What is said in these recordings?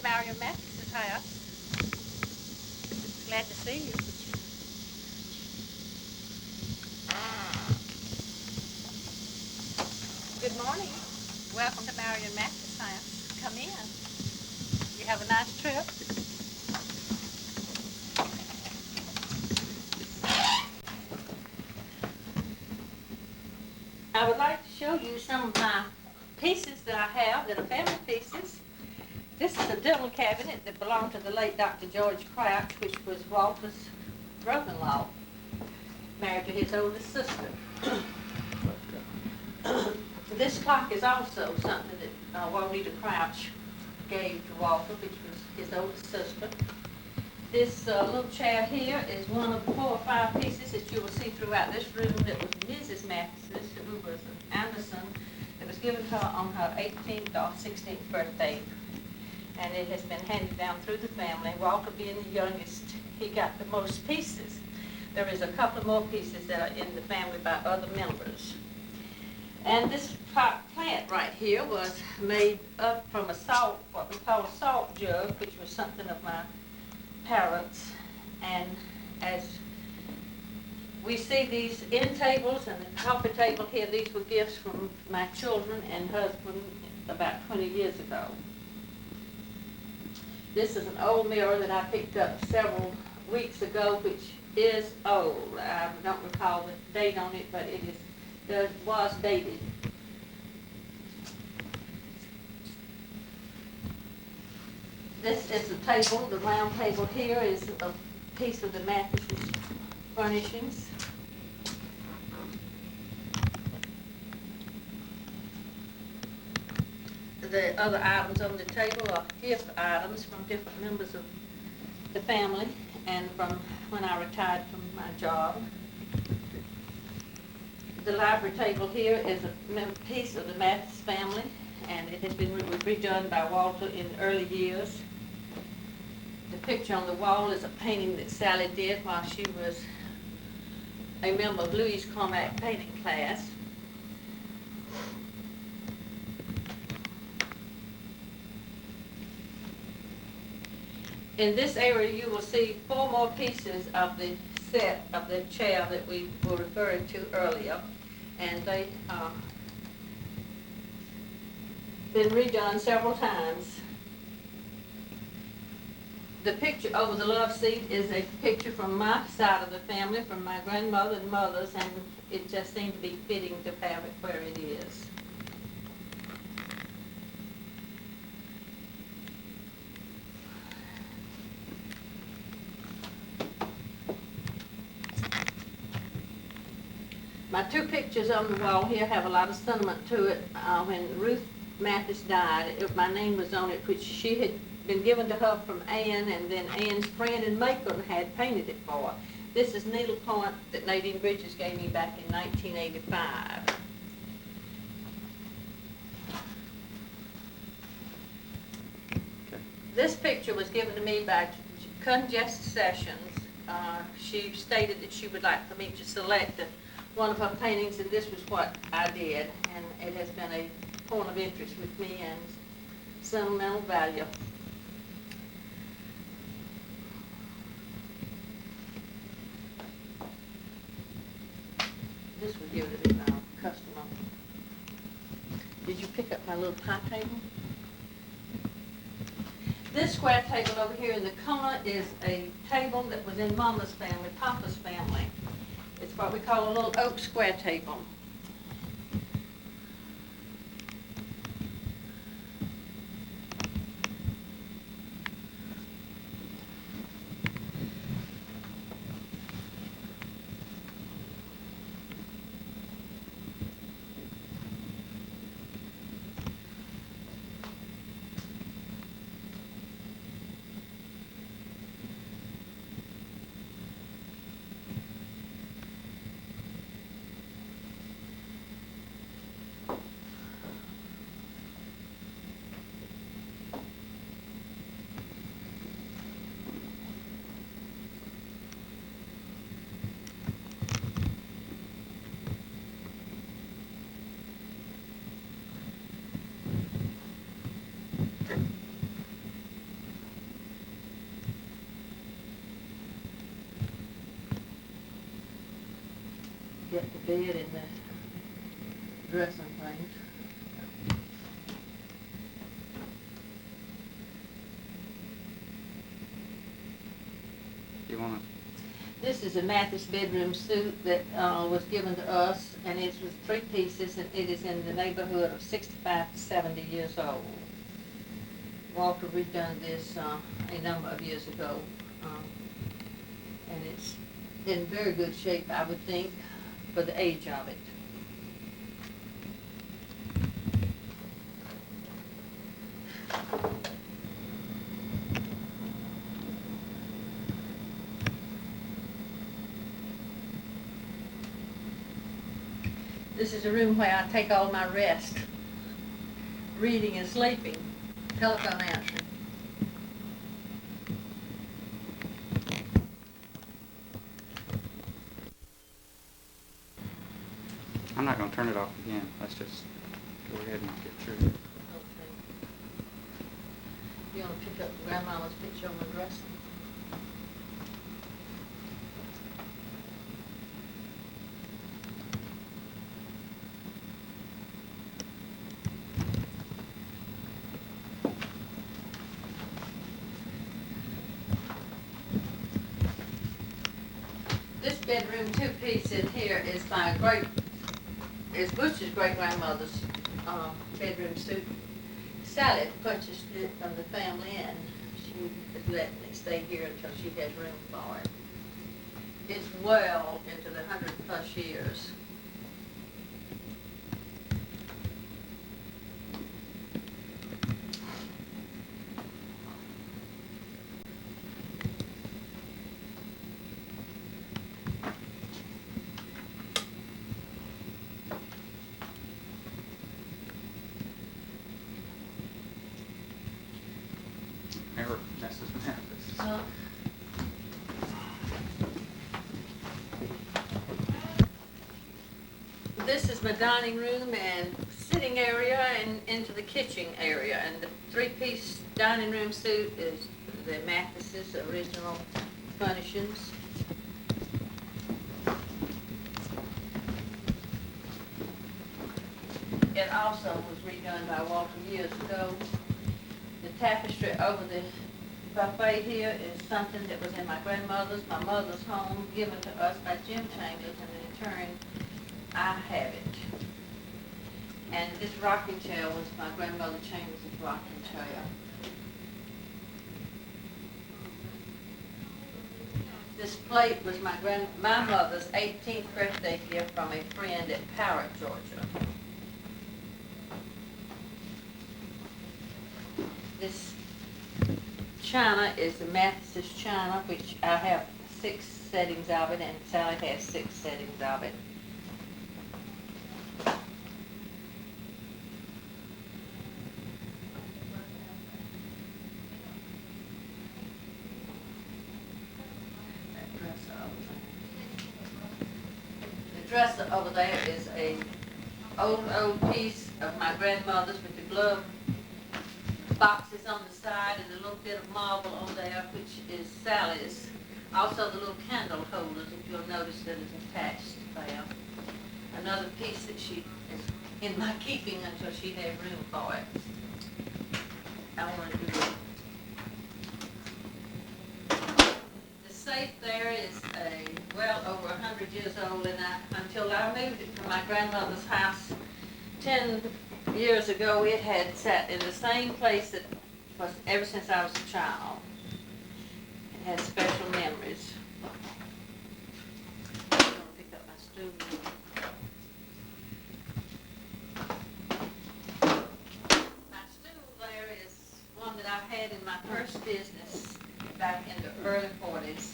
Marion Mathis' house. Glad to see you. Good morning. Welcome to Marion Mathis' house. Come in. You have a nice trip. I would like to show you some of my pieces that I have that are family pieces. This is a dental cabinet that belonged to the late Dr. George Crouch, which was Walter's brother-in-law, married to his oldest sister. This clock is also something that Juanita Crouch gave to Walter, which was his oldest sister. This little chair here is one of 4 or 5 pieces that you will see throughout this room that was Mrs. Mathis, who was an Anderson, that was given to her on her 18th or 16th birthday. And it has been handed down through the family. Walter being the youngest, he got the most pieces. There is a couple more pieces that are in the family by other members. And this plant right here was made up from a salt, what we call a salt jug, which was something of my parents. And as we see these end tables and the coffee table here, these were gifts from my children and husband about 20 years ago. This is an old mirror that I picked up several weeks ago, which is old. I don't recall the date on it, but it was dated. This is the table. The round table here is a piece of the Mathis' furnishings. The other items on the table are gift items from different members of the family and from when I retired from my job. The library table here is a piece of the Mathis family, and it has been redone by Walter in early years. The picture on the wall is a painting that Sally did while she was a member of Louise Cormack painting class. In this area, you will see 4 more pieces of the set of the chair that we were referring to earlier, and they have been redone several times. The picture over the love seat is a picture from my side of the family, from my grandmother and mother's, and it just seemed to be fitting to have it where it is. My 2 pictures on the wall here have a lot of sentiment to it. When Ruth Mathis died, my name was on it, which she had been given to her from Ann, and then Ann's friend in Macon had painted it for her. This is needlepoint that Nadine Bridges gave me back in 1985. Okay. This picture was given to me by Congest Sessions. She stated that she would like for me to select one of her paintings, and this was what I did, and it has been a point of interest with me and sentimental value. This was given to me by a customer. Did you pick up my little pie table? This square table over here in the corner is a table that was in Mama's family, Papa's family. It's what we call a little oak square table. bed and the dressing things. You want to? This is a Mathis bedroom suite that was given to us, and it's with 3 pieces, and it is in the neighborhood of 65 to 70 years old. Walter redone this a number of years ago, and it's in very good shape, I would think, for the age of it. This is a room where I take all my rest, reading and sleeping, telephone answering. I'm not going to turn it off again. Let's just go ahead and get through it. Okay. You want to pick up Grandmama's picture on the dresser? This bedroom 2-piece in here is Butch's great-grandmother's bedroom suite. Sally purchased it from the family, and she is letting it stay here until she has room for it. It's well into the 100+ years. Remember Mrs. Mathis. This is my dining room and sitting area and into the kitchen area. And the 3-piece dining room suite is the Mathis' original furnishings. It also was redone by Walter years ago. The tapestry over the buffet here is something that was in my mother's home, given to us by Jim Chambers, and in turn, I have it. And this rocking chair was my grandmother Chambers' rocking chair. This plate was my mother's 18th birthday gift from a friend at Parrott, Georgia. This china is the Mathis china, which I have 6 settings of it, and Sally has 6 settings of it. The dresser over there is a old piece of my grandmother's with the glove boxes on the side and a little bit of marble on there, which is Sally's. Also the little candle holders, if you'll notice, that is attached there. Another piece that she is in my keeping until she had room for it. I want to do the safe there is well over 100 years old, and until I moved it from my grandmother's house 10 years ago, it had sat in the same place that was ever since I was a child. It had special memories. I'm going to pick up my stool. My stool there is one that I had in my first business back in the early 40s.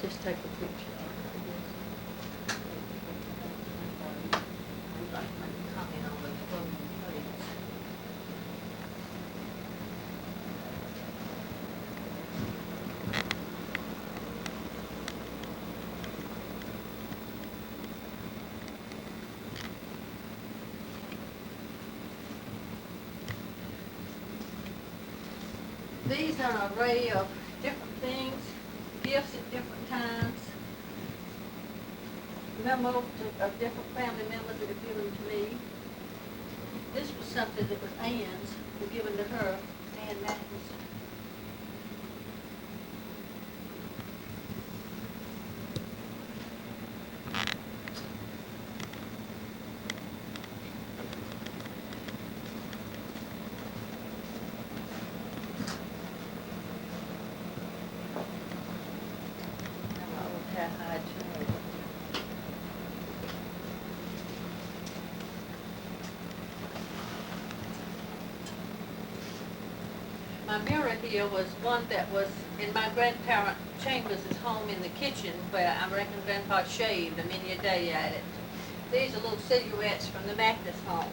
Just take These are an array of different things, gifts at different times, memos of different family members that are given to me. This was something that was Ann's, was given to her, Ann Mathis. My mirror here was one that was in my grandparent Chambers' home in the kitchen where I reckon Grandpa shaved many a day at it. These are little silhouettes from the Mathis home.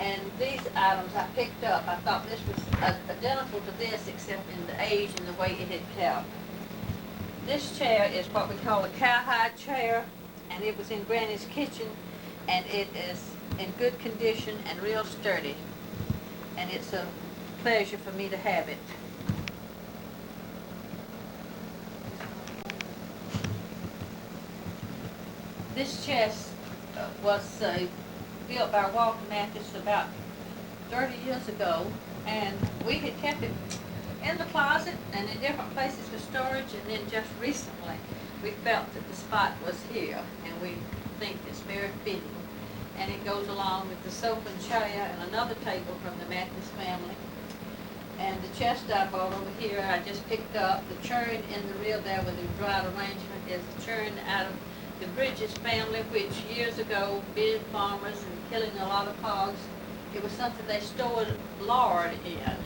And these items I picked up. I thought this was identical to this except in the age and the way it had kept. This chair is what we call a cowhide chair, and it was in Granny's kitchen, and it is in good condition and real sturdy. And it's a pleasure for me to have it. This chest was built by Walter Mathis about 30 years ago, and we had kept it in the closet and in different places for storage, and then just recently we felt that the spot was here, and we think it's very fitting. And it goes along with the sofa and chair and another table from the Mathis family. And the chest I bought over here, I just picked up. The churn in the rear there with the dried arrangement is the churn out of the Bridges family, which years ago, big farmers and killing a lot of hogs, it was something they stored lard in.